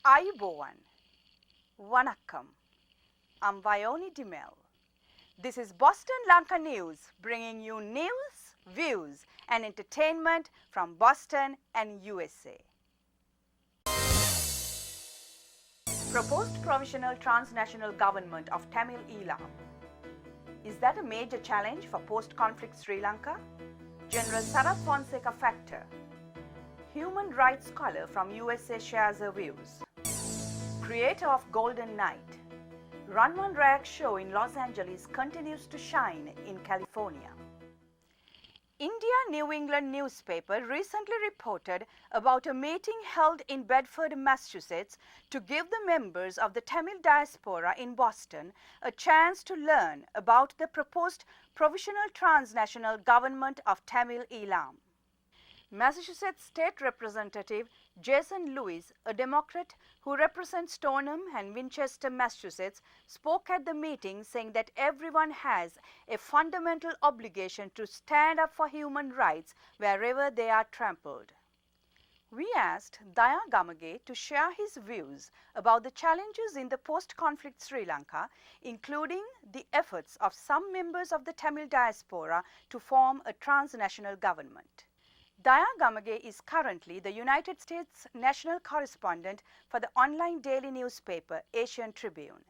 Ayubowan, Vanakkam. I'm Vioni Dimel. This is Boston Lanka News, bringing you news, views, and entertainment from Boston and USA. Proposed provisional transnational government of Tamil Eelam. Is that a major challenge for post-conflict Sri Lanka? General Sarath Fonseca factor. Human rights scholar from USA shares her views. Creator of Golden Night. Ranman Rayak show in Los Angeles continues to shine in California. India New England newspaper recently reported about a meeting held in Bedford, Massachusetts to give the members of the Tamil diaspora in Boston a chance to learn about the proposed provisional transnational government of Tamil Eelam. Massachusetts State Representative Jason Lewis, a Democrat who represents Stoneham and Winchester, Massachusetts, spoke at the meeting saying that everyone has a fundamental obligation to stand up for human rights wherever they are trampled. We asked Daya Gamage to share his views about the challenges in the post-conflict Sri Lanka, including the efforts of some members of the Tamil diaspora to form a transnational government. Daya Gamage is currently the United States national correspondent for the online daily newspaper Asian Tribune.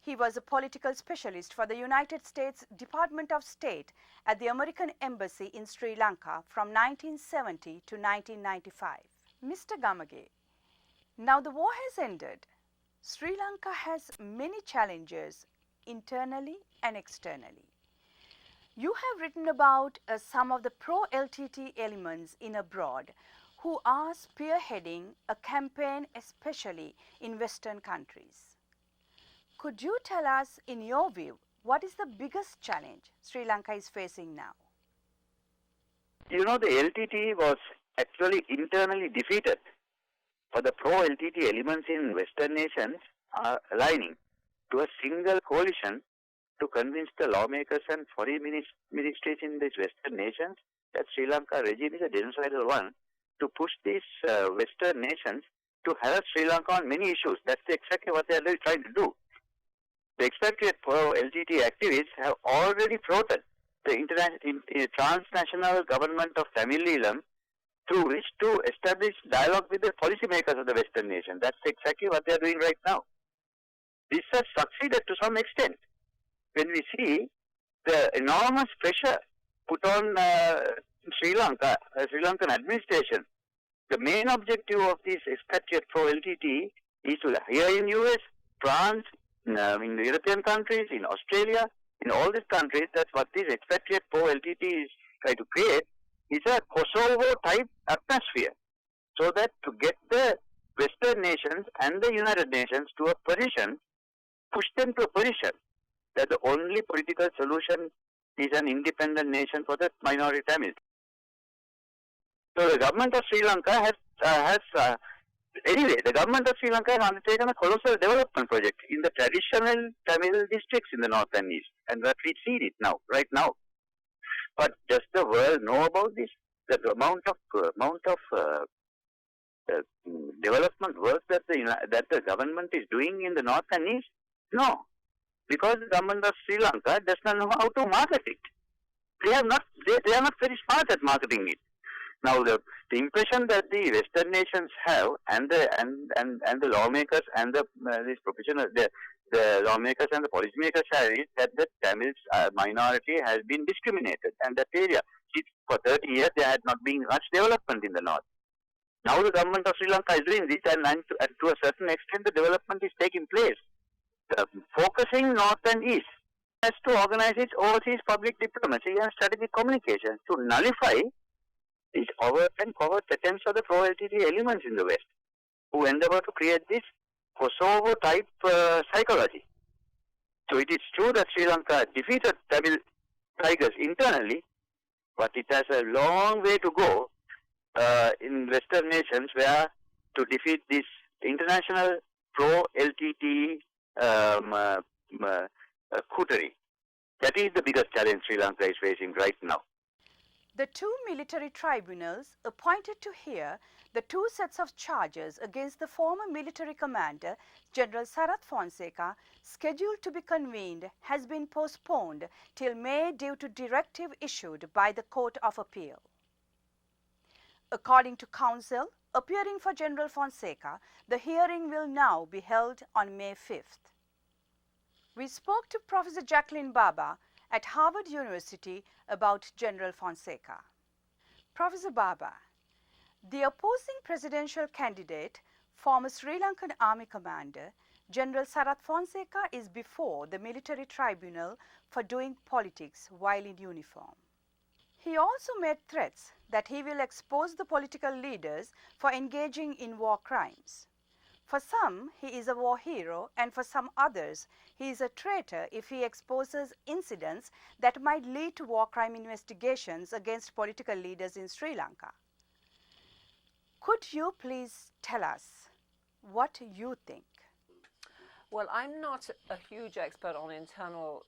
He was a political specialist for the United States Department of State at the American Embassy in Sri Lanka from 1970 to 1995. Mr. Gamage, now the war has ended. Sri Lanka has many challenges internally and externally. You have written about some of the pro-LTT elements in abroad who are spearheading a campaign especially in Western countries. Could you tell us, in your view, what is the biggest challenge Sri Lanka is facing now? You know, the LTT was actually internally defeated. For the pro-LTT elements in Western nations are aligning to a single coalition to convince the lawmakers and foreign ministries in these Western nations that Sri Lanka regime is a genocidal one, to push these Western nations to harass Sri Lanka on many issues. That's exactly what they are trying to do. The expatriate pro-LTT activists have already floated the transnational government of Tamil Eelam, through which to establish dialogue with the policymakers of the Western nation. That's exactly what they are doing right now. This has succeeded to some extent. When we see the enormous pressure put on Sri Lanka, Sri Lankan administration, the main objective of this expatriate pro-LTT is to, here in US, France, in the European countries, in Australia, in all these countries, that's what this expatriate pro-LTT is trying to create, is a Kosovo-type atmosphere, so that to get the Western nations and the United Nations to a position, push them to a position that the only political solution is an independent nation for the minority Tamils. So the government of Sri Lanka the government of Sri Lanka has undertaken a colossal development project in the traditional Tamil districts in the north and east, and that we see it now, right now. But does the world know about this? The amount of development work that the government is doing in the north and east? No, because the government of Sri Lanka does not know how to market it. They are not very smart at marketing it. Now the impression that the Western nations have, and the lawmakers and the lawmakers and the policymakers have, is that the Tamil minority has been discriminated, and that area, for 30 years there had not been much development in the north. Now the government of Sri Lanka is doing this, and to a certain extent the development is taking place. Focusing north and east has to organize its overseas public diplomacy and strategic communications to nullify these overt and covert attempts of the pro-LTT elements in the West, who endeavor to create this Kosovo-type psychology. So it is true that Sri Lanka defeated Tamil tigers internally, but it has a long way to go in Western nations where to defeat this international pro-LTT coterie. That is the biggest challenge Sri Lanka is facing right now. The two military tribunals appointed to hear the two sets of charges against the former military commander, General Sarath Fonseca, scheduled to be convened, has been postponed till May due to directive issued by the Court of Appeal. According to counsel appearing for General Fonseca, the hearing will now be held on May 5th. We spoke to Professor Jacqueline Baba at Harvard University about General Fonseca. Professor Baba, the opposing presidential candidate, former Sri Lankan Army commander, General Sarath Fonseca is before the military tribunal for doing politics while in uniform. He also made threats that he will expose the political leaders for engaging in war crimes. For some, he is a war hero, and for some others, he is a traitor if he exposes incidents that might lead to war crime investigations against political leaders in Sri Lanka. Could you please tell us what you think? Well, I'm not a huge expert on internal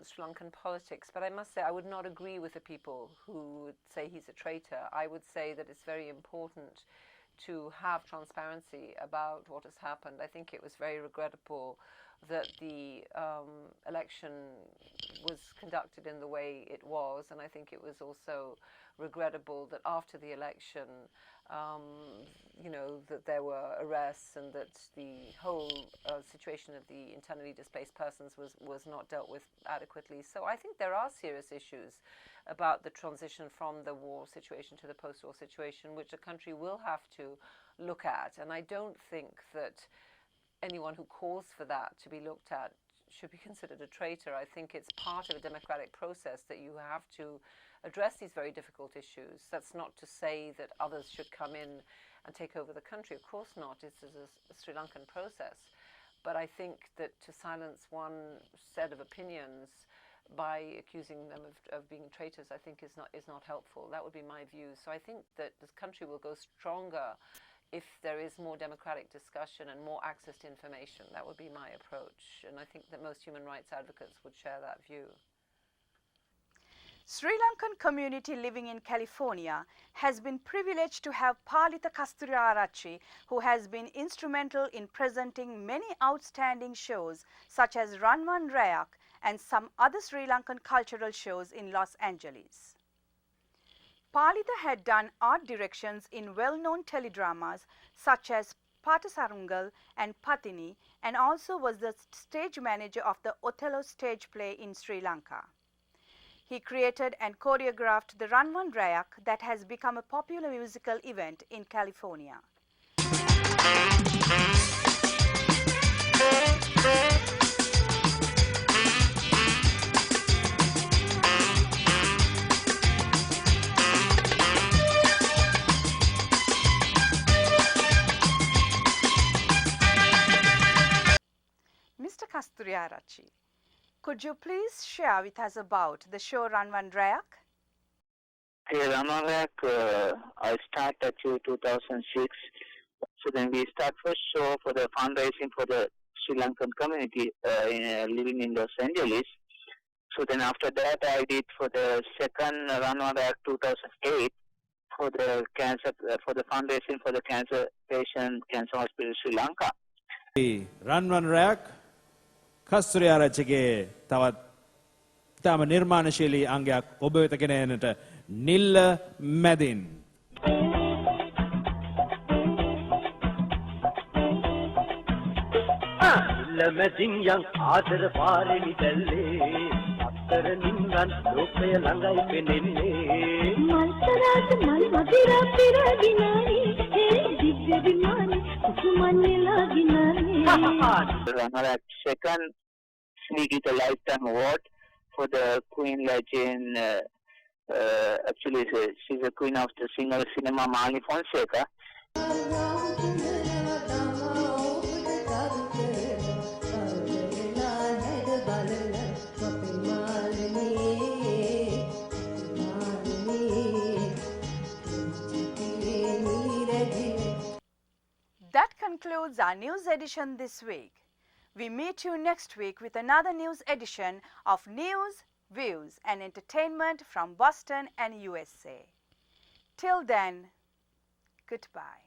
Sri Lankan politics, but I must say I would not agree with the people who would say he's a traitor. I would say that it's very important to have transparency about what has happened. I think it was very regrettable that the election was conducted in the way it was, and I think it was also regrettable that after the election, that there were arrests and that the whole situation of the internally displaced persons was not dealt with adequately. So I think there are serious issues about the transition from the war situation to the post-war situation, which a country will have to look at. And I don't think that anyone who calls for that to be looked at should be considered a traitor. I think it's part of a democratic process that you have to address these very difficult issues. That's not to say that others should come in and take over the country. Of course not. This is a Sri Lankan process. But I think that to silence one set of opinions by accusing them of being traitors, I think is not helpful. That would be my view. So I think that this country will go stronger if there is more democratic discussion and more access to information. That would be my approach. And I think that most human rights advocates would share that view. Sri Lankan community living in California has been privileged to have Palitha Kasturiarachchi, who has been instrumental in presenting many outstanding shows such as Ranwan Rayak and some other Sri Lankan cultural shows in Los Angeles. Palitha had done art directions in well-known teledramas such as Patasarungal and Patini, and also was the stage manager of the Othello stage play in Sri Lanka. He created and choreographed the Ranwan Rayak that has become a popular musical event in California. Mr. Kasturiarachchi, could you please share with us about the show Ranwan Rayak? Hey, Ranwan Rayak, I started actually 2006. So then we start first show for the fundraising for the Sri Lankan community living in Los Angeles. So then after that I did for the second Ranwan Rayak 2008 for the cancer, for the fundraising for the cancer patient, cancer hospital Sri Lanka. Ranwan Rayak කස්තුරිආරච්චිගේ තවත් ඉතාම නිර්මාණශීලී අංගයක් ඔබ වෙත ගෙන එන්නට නිල්ල මැදින් නිල්ල මැදින් යන් ආදර පාරෙනි දැල්ලේ අත්තර නින්ගන් ලෝකය ළඟයි පෙනෙන්නේ මල්තරාජ මල් මදිරා පිරදිනානි හේ දිව්‍ය විමානි කුසුමන්නේලා ගිනානි Ranwan second Sneaky Lifetime Award for the Queen legend. Actually, she's a queen of the singer cinema, Mali Fonseca. That concludes our news edition this week. We meet you next week with another news edition of News views and entertainment from Boston and USA. Till then, goodbye.